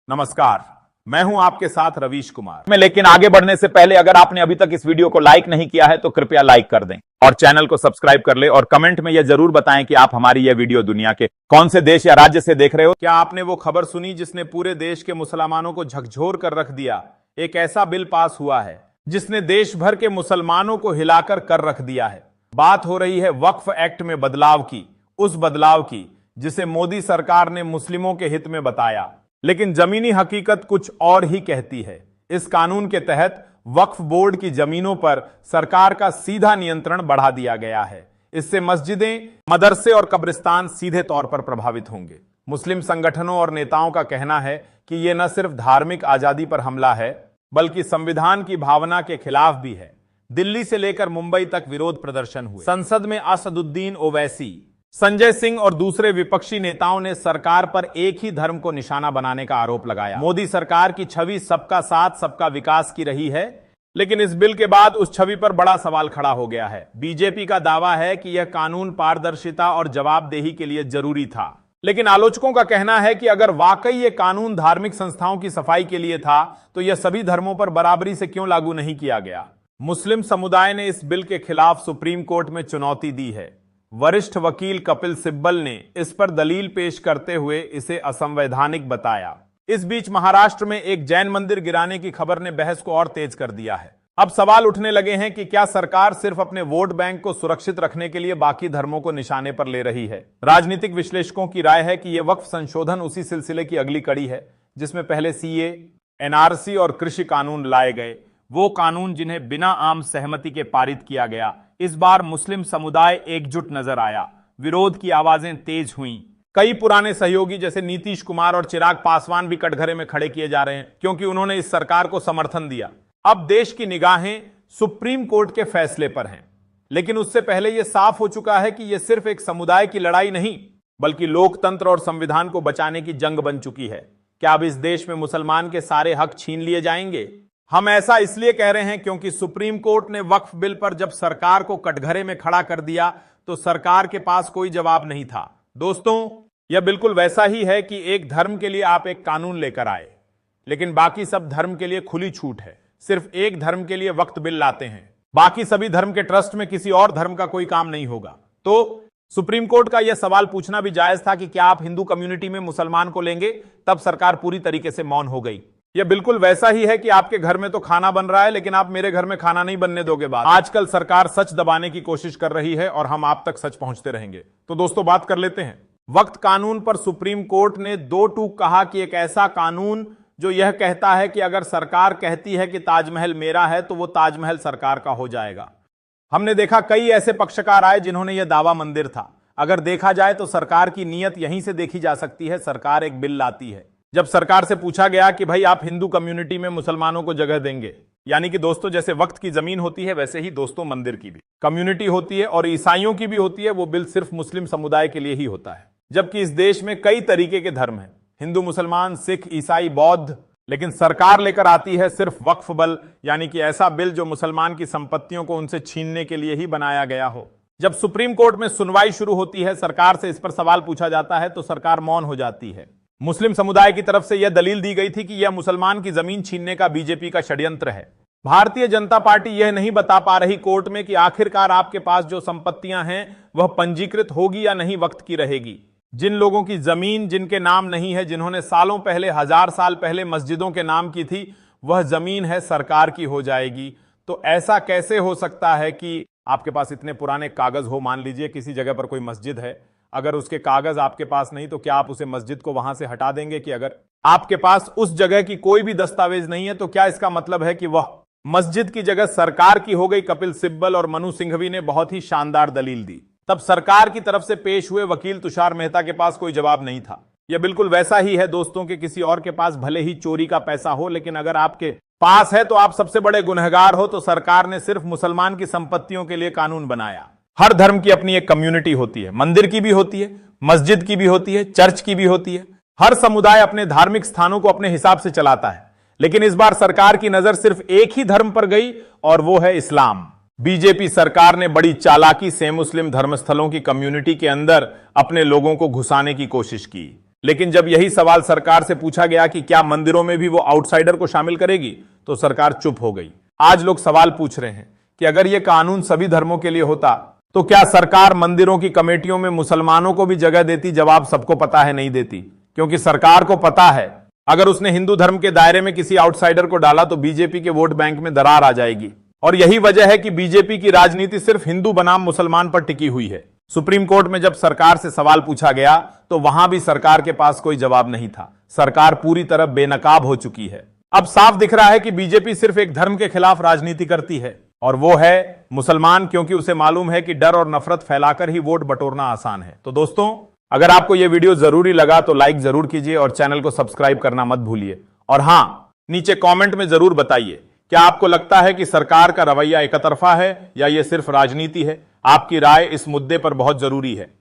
नमस्कार, मैं हूं आपके साथ रवीश कुमार। लेकिन आगे बढ़ने से पहले अगर आपने अभी तक इस वीडियो को लाइक नहीं किया है तो कृपया लाइक कर दें और चैनल को सब्सक्राइब कर ले और कमेंट में यह जरूर बताएं कि आप हमारी यह वीडियो दुनिया के कौन से देश या राज्य से देख रहे हो। क्या आपने वो खबर सुनी जिसने पूरे देश के मुसलमानों को झकझोर कर रख दिया? एक ऐसा बिल पास हुआ है जिसने देश भर के मुसलमानों को हिलाकर कर रख दिया है। बात हो रही है वक्फ एक्ट में बदलाव की, उस बदलाव की जिसे मोदी सरकार ने मुस्लिमों के हित में बताया, लेकिन जमीनी हकीकत कुछ और ही कहती है। इस कानून के तहत वक्फ बोर्ड की जमीनों पर सरकार का सीधा नियंत्रण बढ़ा दिया गया है। इससे मस्जिदें, मदरसे और कब्रिस्तान सीधे तौर पर प्रभावित होंगे। मुस्लिम संगठनों और नेताओं का कहना है कि यह न सिर्फ धार्मिक आजादी पर हमला है बल्कि संविधान की भावना के खिलाफ भी है। दिल्ली से लेकर मुंबई तक विरोध प्रदर्शन हुए। संसद में असदुद्दीन ओवैसी, संजय सिंह और दूसरे विपक्षी नेताओं ने सरकार पर एक ही धर्म को निशाना बनाने का आरोप लगाया। मोदी सरकार की छवि सबका साथ सबका विकास की रही है, लेकिन इस बिल के बाद उस छवि पर बड़ा सवाल खड़ा हो गया है। बीजेपी का दावा है कि यह कानून पारदर्शिता और जवाबदेही के लिए जरूरी था, लेकिन आलोचकों का कहना है कि अगर वाकई यह कानून धार्मिक संस्थाओं की सफाई के लिए था तो यह सभी धर्मों पर बराबरी से क्यों लागू नहीं किया गया। मुस्लिम समुदाय ने इस बिल के खिलाफ सुप्रीम कोर्ट में चुनौती दी है। वरिष्ठ वकील कपिल सिब्बल ने इस पर दलील पेश करते हुए इसे असंवैधानिक बताया। इस बीच महाराष्ट्र में एक जैन मंदिर गिराने की खबर ने बहस को और तेज कर दिया है। अब सवाल उठने लगे हैं कि क्या सरकार सिर्फ अपने वोट बैंक को सुरक्षित रखने के लिए बाकी धर्मों को निशाने पर ले रही है। राजनीतिक विश्लेषकों की राय है कि यह वक्फ संशोधन उसी सिलसिले की अगली कड़ी है जिसमें पहले सीए, एनआरसी और कृषि कानून लाए गए, वो कानून जिन्हें बिना आम सहमति के पारित किया गया। इस बार मुस्लिम समुदाय एकजुट नजर आया, विरोध की आवाजें तेज हुईं। कई पुराने सहयोगी जैसे नीतीश कुमार और चिराग पासवान भी कटघरे में खड़े किए जा रहे हैं क्योंकि उन्होंने इस सरकार को समर्थन दिया। अब देश की निगाहें सुप्रीम कोर्ट के फैसले पर हैं, लेकिन उससे पहले यह साफ हो चुका है कि यह सिर्फ एक समुदाय की लड़ाई नहीं बल्कि लोकतंत्र और संविधान को बचाने की जंग बन चुकी है। क्या अब इस देश में मुसलमान के सारे हक छीन लिए जाएंगे? हम ऐसा इसलिए कह रहे हैं क्योंकि सुप्रीम कोर्ट ने वक्फ बिल पर जब सरकार को कटघरे में खड़ा कर दिया तो सरकार के पास कोई जवाब नहीं था। दोस्तों, यह बिल्कुल वैसा ही है कि एक धर्म के लिए आप एक कानून लेकर आए, लेकिन बाकी सब धर्म के लिए खुली छूट है। सिर्फ एक धर्म के लिए वक्फ बिल लाते हैं, बाकी सभी धर्म के ट्रस्ट में किसी और धर्म का कोई काम नहीं होगा। तो सुप्रीम कोर्ट का यह सवाल पूछना भी जायज था कि क्या आप हिंदू कम्युनिटी में मुसलमान को लेंगे? तब सरकार पूरी तरीके से मौन हो गई। यह बिल्कुल वैसा ही है कि आपके घर में तो खाना बन रहा है लेकिन आप मेरे घर में खाना नहीं बनने दोगे। बात आजकल सरकार सच दबाने की कोशिश कर रही है और हम आप तक सच पहुंचते रहेंगे। तो दोस्तों, बात कर लेते हैं वक्फ कानून पर। सुप्रीम कोर्ट ने दो टूक कहा कि एक ऐसा कानून जो यह कहता है कि अगर सरकार कहती है कि ताजमहल मेरा है तो वो ताजमहल सरकार का हो जाएगा। हमने देखा कई ऐसे पक्षकार आए जिन्होंने यह दावा मंदिर था। अगर देखा जाए तो सरकार की नीयत यहीं से देखी जा सकती है। सरकार एक बिल लाती है, जब सरकार से पूछा गया कि भाई आप हिंदू कम्युनिटी में मुसलमानों को जगह देंगे, यानी कि दोस्तों जैसे वक्त की जमीन होती है वैसे ही दोस्तों मंदिर की भी कम्युनिटी होती है और ईसाइयों की भी होती है। वो बिल सिर्फ मुस्लिम समुदाय के लिए ही होता है, जबकि इस देश में कई तरीके के धर्म हैं, हिंदू, मुसलमान, सिख, ईसाई, बौद्ध। लेकिन सरकार लेकर आती है सिर्फ वक्फ बिल, यानी कि ऐसा बिल जो मुसलमान की संपत्तियों को उनसे छीनने के लिए ही बनाया गया हो। जब सुप्रीम कोर्ट में सुनवाई शुरू होती है, सरकार से इस पर सवाल पूछा जाता है तो सरकार मौन हो जाती है। मुस्लिम समुदाय की तरफ से यह दलील दी गई थी कि यह मुसलमान की जमीन छीनने का बीजेपी का षड्यंत्र है। भारतीय जनता पार्टी यह नहीं बता पा रही कोर्ट में कि आखिरकार आपके पास जो संपत्तियां हैं वह पंजीकृत होगी या नहीं वक्त की रहेगी। जिन लोगों की जमीन जिनके नाम नहीं है, जिन्होंने सालों पहले, 1000 साल पहले मस्जिदों के नाम की थी, वह जमीन है सरकार की हो जाएगी। तो ऐसा कैसे हो सकता है कि आपके पास इतने पुराने कागज हो? मान लीजिए किसी जगह पर कोई मस्जिद है, अगर उसके कागज आपके पास नहीं तो क्या आप उसे मस्जिद को वहां से हटा देंगे? कि अगर आपके पास उस जगह की कोई भी दस्तावेज नहीं है तो क्या इसका मतलब है कि वह मस्जिद की जगह सरकार की हो गई? कपिल सिब्बल और मनु सिंघवी ने बहुत ही शानदार दलील दी। तब सरकार की तरफ से पेश हुए वकील तुषार मेहता के पास कोई जवाब नहीं था। यह बिल्कुल वैसा ही है दोस्तों कि किसी और के पास भले ही चोरी का पैसा हो, लेकिन अगर आपके पास है तो आप सबसे बड़े गुनहगार हो। तो सरकार ने सिर्फ मुसलमान की संपत्तियों के लिए कानून बनाया। हर धर्म की अपनी एक कम्युनिटी होती है, मंदिर की भी होती है, मस्जिद की भी होती है, चर्च की भी होती है। हर समुदाय अपने धार्मिक स्थानों को अपने हिसाब से चलाता है, लेकिन इस बार सरकार की नजर सिर्फ एक ही धर्म पर गई और वो है इस्लाम। बीजेपी सरकार ने बड़ी चालाकी से मुस्लिम धर्मस्थलों की कम्युनिटी के अंदर अपने लोगों को घुसाने की कोशिश की। लेकिन जब यही सवाल सरकार से पूछा गया कि क्या मंदिरों में भी वो आउटसाइडर को शामिल करेगी, तो सरकार चुप हो गई। आज लोग सवाल पूछ रहे हैं कि अगर ये कानून सभी धर्मों के लिए होता तो क्या सरकार मंदिरों की कमेटियों में मुसलमानों को भी जगह देती? जवाब सबको पता है, नहीं देती, क्योंकि सरकार को पता है अगर उसने हिंदू धर्म के दायरे में किसी आउटसाइडर को डाला तो बीजेपी के वोट बैंक में दरार आ जाएगी। और यही वजह है कि बीजेपी की राजनीति सिर्फ हिंदू बनाम मुसलमान पर टिकी हुई है। सुप्रीम कोर्ट में जब सरकार से सवाल पूछा गया तो वहां भी सरकार के पास कोई जवाब नहीं था। सरकार पूरी तरह बेनकाब हो चुकी है। अब साफ दिख रहा है कि बीजेपी सिर्फ एक धर्म के खिलाफ राजनीति करती है, और वो है मुसलमान, क्योंकि उसे मालूम है कि डर और नफरत फैलाकर ही वोट बटोरना आसान है। तो दोस्तों, अगर आपको यह वीडियो जरूरी लगा तो लाइक जरूर कीजिए और चैनल को सब्सक्राइब करना मत भूलिए। और हां, नीचे कमेंट में जरूर बताइए, क्या आपको लगता है कि सरकार का रवैया एकतरफा है या यह सिर्फ राजनीति है? आपकी राय इस मुद्दे पर बहुत जरूरी है।